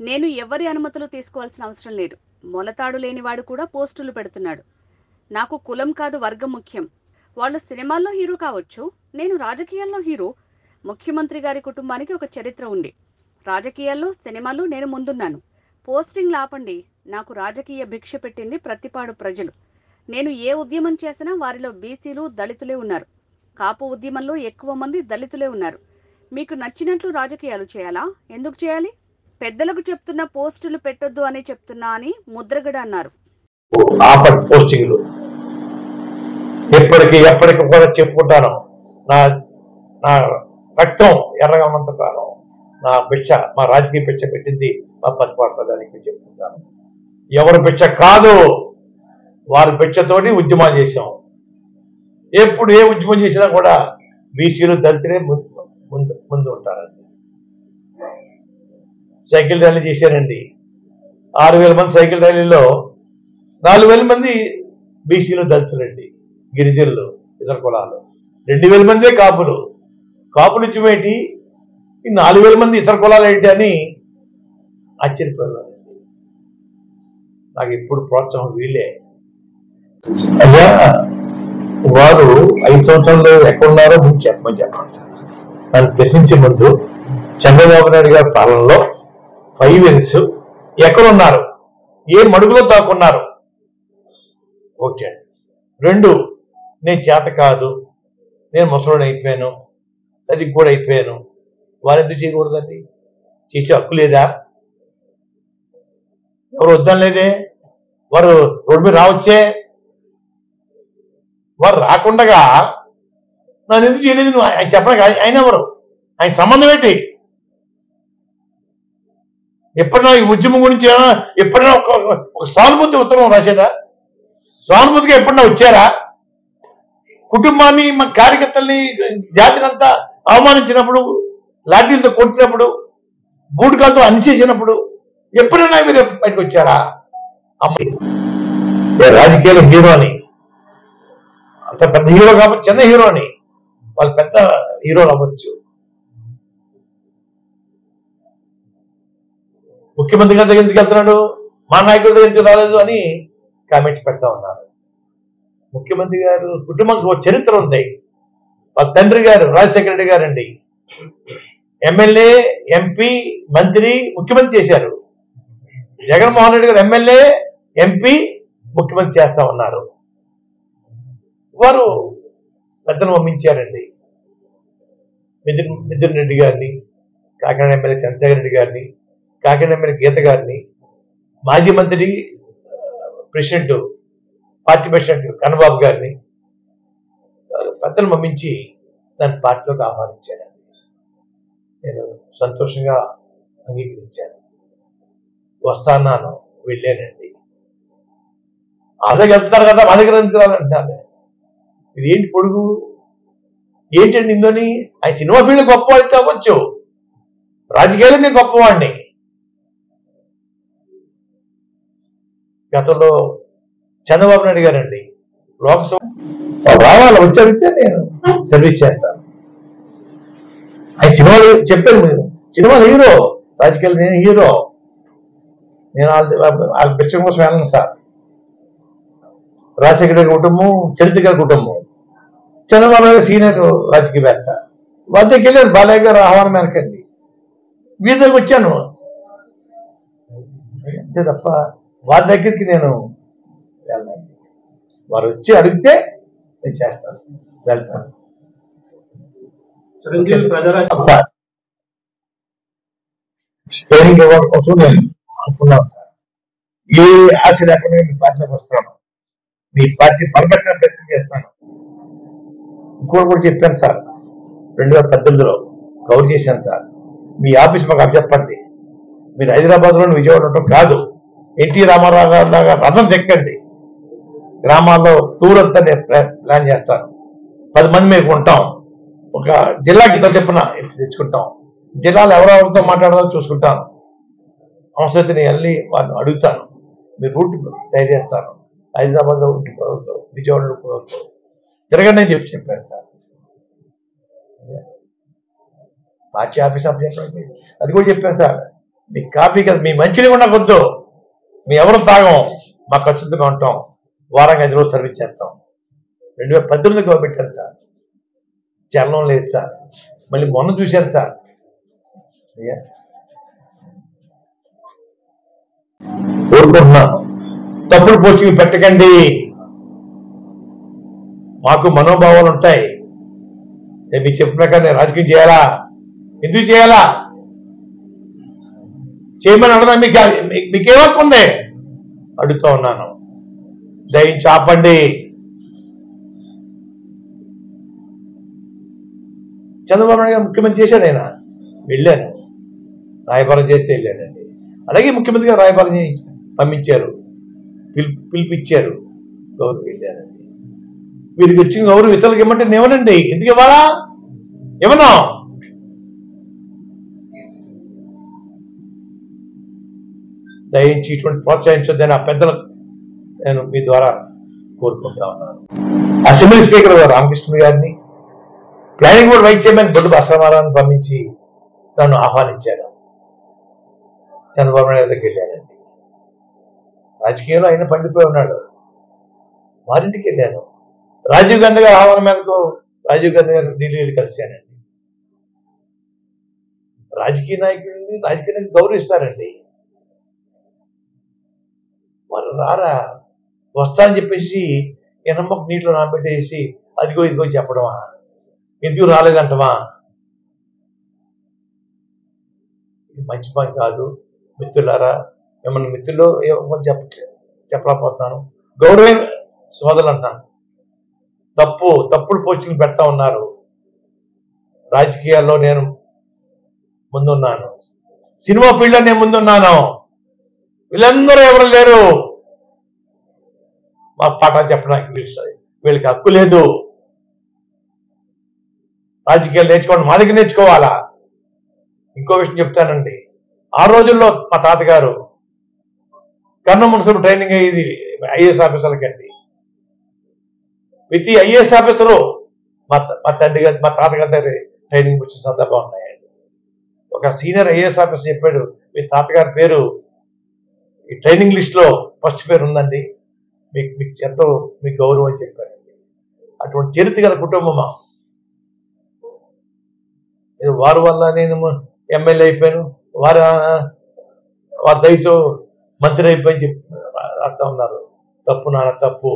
నేను ఎవరి అనుమతులు తీసుకోవాల్సిన అవసరం లేదు. మొలతాడు లేనివాడు కూడా పోస్టులు పెడుతున్నాడు. నాకు కులం కాదు, వర్గం ముఖ్యం. వాళ్ళు సినిమాల్లో హీరో కావచ్చు, నేను రాజకీయాల్లో హీరో. ముఖ్యమంత్రి గారి కుటుంబానికి ఒక చరిత్ర ఉంది. రాజకీయాల్లో, సినిమాల్లో నేను ముందున్నాను. పోస్టింగ్లు ఆపండి. నాకు రాజకీయ భిక్ష పెట్టింది ప్రతిపాడు ప్రజలు. నేను ఏ ఉద్యమం చేసినా వారిలో బీసీలు, దళితులే ఉన్నారు. కాపు ఉద్యమంలో ఎక్కువ మంది దళితులే ఉన్నారు. మీకు నచ్చినట్లు రాజకీయాలు చేయాలా? ఎందుకు చేయాలి? పెద్దలకు చెప్తున్న పోస్టులు పెట్టొద్దు అని చెప్తున్నా అని ముద్రగడ అన్నారు. పోస్టింగ్లు ఎప్పటికి కూడా చెప్పుకుంటాను. నా నా రక్తం ఎర్రగా ఉన్నంత కాలం నా భిక్ష, మా రాజకీయ భిక్ష పెట్టింది మా పత్తిపాడు ప్రజానికి చెప్పుకుంటాను. ఎవరు భిక్ష కాదు, వారి భిక్షతోటి ఉద్యమాలు చేశాం. ఎప్పుడు ఏ ఉద్యమం చేసినా కూడా బీసీలు, దళితులే ముందు ఉంటారండి. సైకిల్ ర్యాలీ చేశారండి. 6,000 మంది సైకిల్ ర్యాలీలో 4,000 మంది బీసీలు, దళితులండి, గిరిజనులు, ఇతర కులాలు. 2,000 మందే కాపులు. కాపులు ఇచ్చిమేటి, ఈ 4,000 మంది ఇతర కులాలు ఏంటి అని ఆశ్చర్యపోయారండి. నాకు ఇప్పుడు ప్రోత్సాహం వీళ్ళే. అయ్యా, వారు 5 సంవత్సరాలు ఎక్కడున్నారో ముందు చెప్పమని చెప్పండి సార్. నన్ను ప్రశ్నించే ముందు చంద్రబాబు నాయుడు గారి పాలనలో 5 ఇయర్స్ ఎక్కడున్నారు, ఏ మడుగులో దాక్కున్నారు? ఓకే. 2, నేను చేత కాదు, నేను ముసలోని అయిపోయాను, అది కూడా అయిపోయాను. వారు ఎందుకు చేయకూడదండి? చేసే హక్కు లేదా? ఎవరు వద్దనలేదే. వారు రోడ్డు మీద రావచ్చే. వారు రాకుండగా నన్ను ఎందుకు చేయలేదు నువ్వు ఆయన చెప్పడానికి? ఆయన ఎవరు? ఆయన సంబంధం ఏంటి? ఎప్పుడైనా ఈ ఉద్యమం గురించి ఎప్పుడైనా ఒక సానుభూతి ఉత్తరం రాశారా? సానుభూతిగా ఎప్పుడైనా వచ్చారా? కుటుంబాన్ని, మా కార్యకర్తల్ని, జాతినంతా అవమానించినప్పుడు, లాఠీలతో కొట్టినప్పుడు, బూడికాలతో అనిచేసినప్పుడు ఎప్పుడైనా మీరు బయటకు వచ్చారా? రాజకీయాల హీరోని, అంత పెద్ద హీరో కాబట్టి చిన్న హీరోని, వాళ్ళు పెద్ద హీరోలు అవ్వచ్చు. ముఖ్యమంత్రి గారి దగ్గర ఎందుకు వెళ్తున్నాడు, మా నాయకుడి దగ్గర ఎందుకు రాలేదు అని కామెంట్స్ పెడతా ఉన్నారు. ముఖ్యమంత్రి గారు కుటుంబానికి ఒక చరిత్ర ఉంది. వాళ్ళ తండ్రి గారు రాజశేఖర రెడ్డి గారండి ఎమ్మెల్యే, ఎంపీ, మంత్రి, ముఖ్యమంత్రి చేశారు. జగన్మోహన్ రెడ్డి గారు ఎమ్మెల్యే, ఎంపీ, ముఖ్యమంత్రి చేస్తా ఉన్నారు. వారు పెద్దను పంపించారండి. మిథున్ రెడ్డి గారిని, కాకినాడ ఎమ్మెల్యే చంద్రశేఖర రెడ్డి గారిని, కాకినాడ ఎమ్మెల్యే గీత గారిని, మాజీ మంత్రి, ప్రెసిడెంట్, పార్టీ ప్రెసిడెంట్ కన్నబాబు గారిని పెద్దలు పంపించి దాని పార్టీలోకి ఆహ్వానించారండి. నేను సంతోషంగా అంగీకరించాను. వస్తాను, వెళ్ళానండి. అలాగే వెళ్తున్నారు కదా, మా దగ్గర అంటున్నారు. ఇది ఏంటి పొడుగు, ఏంటండి ఇందని? ఆయన సినిమా ఫీల్డ్ గొప్పవాడితే అవ్వచ్చు, రాజకీయాలు నేను గొప్పవాడిని. గతంలో చంద్రబాబు నాయుడు గారండి లోక్సభ రావాలి, వచ్చాడితే నేను సర్వీస్ చేస్తాను. ఆయన సినిమాలు చెప్పారు, మీరు సినిమాలు హీరో, రాజకీయాలు నేను హీరో. నేను వాళ్ళ పిచ్చం కోసం వెళ్ళను సార్. రాజశేఖర గారి కుటుంబం చరిత్ర గారి కుటుంబం, చంద్రబాబు నాయుడు సీనియర్ రాజకీయవేత్త. వాళ్ళ దగ్గరికి వెళ్ళారు, బాలయ్య గారు ఆహ్వానం మేరకండి, వీరి దగ్గరికి వచ్చాను అంతే తప్ప వారి దగ్గరికి నేను వెళ్ళాను. వారు వచ్చి అడిగితే నేను చేస్తాను, వెళ్తాను. ట్రైనింగ్ ఇవ్వడం కోసం నేను అనుకున్నాను సార్. ఏ ఆశ లేకుండా మీ పార్టీలోకి వస్తున్నాను, మీ పార్టీ బలపెట్టిన ప్రయత్నం చేస్తాను. ఇంకోటి కూడా చెప్పాను సార్, 2018లో కవర్ చేశాను సార్. మీ ఆఫీస్ మాకు అప్పచెప్పండి, మీరు హైదరాబాద్లోని విజయవాడ ఉండటం కాదు, ఎన్టీ రామారావు గారు లాగా రథం చెక్కండి, గ్రామాల్లో టూర్ అంతా నేను ప్లాన్ చేస్తాను. 10 మంది మేము ఉంటాం, ఒక జిల్లాకి ఇద్దరు చెప్పిన తెచ్చుకుంటాం, జిల్లాలో ఎవరెవరితో మాట్లాడాలో చూసుకుంటాను. అవసరమైతే నేను వెళ్ళి వారిని అడుగుతాను, మీరు రూట్ తయారు చేస్తాను, హైదరాబాద్లో ఉంటే కుదరదు, విజయవాడలో కుదరదు, తిరగండి అని చెప్పాను సార్. పార్టీ ఆఫీస్ అప్ చెప్పండి, అది కూడా చెప్పాను సార్. మీ కాపీ కదా, మీ మంచిని కూడా కొద్దు, మీ ఎవరు తాగం, మా ఖర్చులుగా ఉంటాం, వారంగా 5 రోజులు సర్వీస్ చేస్తాం. 2018 పెట్టాను సార్, చలనం లేదు సార్. మళ్ళీ మొన్న చూశాను సార్. కోరుకుంటున్నాను, తప్పుడు పోస్టింగ్ పెట్టకండి. మాకు మనోభావాలు ఉంటాయి. నేను మీకు చెప్పిన ప్రకారం నేను రాజకీయం చేయాలా? ఎందుకు చేయాలా? చేయమని అడగడం మీకేమక్కుంది అడుగుతా ఉన్నాను. దయించి ఆపండి. చంద్రబాబు నాయుడు గారు ముఖ్యమంత్రి చేశాడు, ఆయన వెళ్ళాను, రాయబారం చేస్తే వెళ్ళానండి. అలాగే ముఖ్యమంత్రి గారు రాయబారం పంపించారు, పిలిపించారు, గౌరవం వెళ్ళానండి. వీరికి వచ్చిన గౌరవం ఇతరులకు ఇవ్వమంటే నేమనండి, ఎందుకు ఇవ్వాలా? ఏమన్నా దయించి ఇటువంటి ప్రోత్సహించొద్దని ఆ పెద్దలకు నేను మీ ద్వారా కోరుకుంటా ఉన్నాను. అసెంబ్లీ స్పీకర్ రామకృష్ణ గారిని, ప్లానింగ్ బోర్డు వైస్ చైర్మన్ బొడ్డు బసవరామారావుని పంపించి నన్ను ఆహ్వానించారు. చంద్రబాబు నాయుడు దగ్గరికి వెళ్ళానండి. రాజకీయంలో ఆయన పండిపోయి ఉన్నాడు, వారింటికి వెళ్ళాను. రాజీవ్ గాంధీ గారి ఆహ్వానం మేరకు రాజీవ్ గాంధీ గారు ఢిల్లీలో కలిశానండి. రాజకీయ నాయకుడిని గౌరవిస్తారండి. వారు రారా, వస్తారని చెప్పేసి ఎనమ్మకు నీటిలో నానబెట్టేసి అదిగో ఇదిగో చెప్పడమా? ఎందుకు రాలేదంటమా? ఇది మంచి పని కాదు. మిత్రులారా, మిమ్మల్ని మిత్రులు ఏమని చెప్పలేకపోతున్నాను. గౌరవ సోదరులు అంటున్నాను. తప్పుడు పోస్టింగ్ పెడతా ఉన్నారు. రాజకీయాల్లో నేను ముందున్నాను, సినిమా ఫీల్డ్లో నేను ముందున్నాను. వీళ్ళందరూ ఎవరు లేరు మా పాఠాలు చెప్పడానికి. వీళ్ళకి హక్కు లేదు. రాజకీయాలు నేర్చుకోండి, మా దగ్గర నేర్చుకోవాలా? ఇంకో విషయం చెప్తానండి. ఆ రోజుల్లో మా తాతగారు కర్ణ మున్సిపల్ ట్రైనింగ్ అయ్యేది ఐఏఎస్ ఆఫీసర్లకండి. ప్రతి ఐఏఎస్ ఆఫీసరు మా తండ్రి గారు, మా తాతగారి దగ్గర ట్రైనింగ్ వచ్చిన సందర్భం ఉన్నాయండి. ఒక సీనియర్ ఐఏఎస్ ఆఫీసర్ చెప్పాడు, మీ తాతగారి పేరు ఈ ట్రైనింగ్ లిస్ట్ లో ఫస్ట్ పేరు ఉందండి, మీకు ఎంతో మీకు గౌరవం అని చెప్పారండి. అటువంటి చరిత్ర గల కుటుంబమా. వారి వల్ల నేను ఎమ్మెల్యే అయిపోయాను, వారి దయతో మంత్రి అయిపోయి చెప్తా ఉన్నారు. తప్పు నాన్న, తప్పు.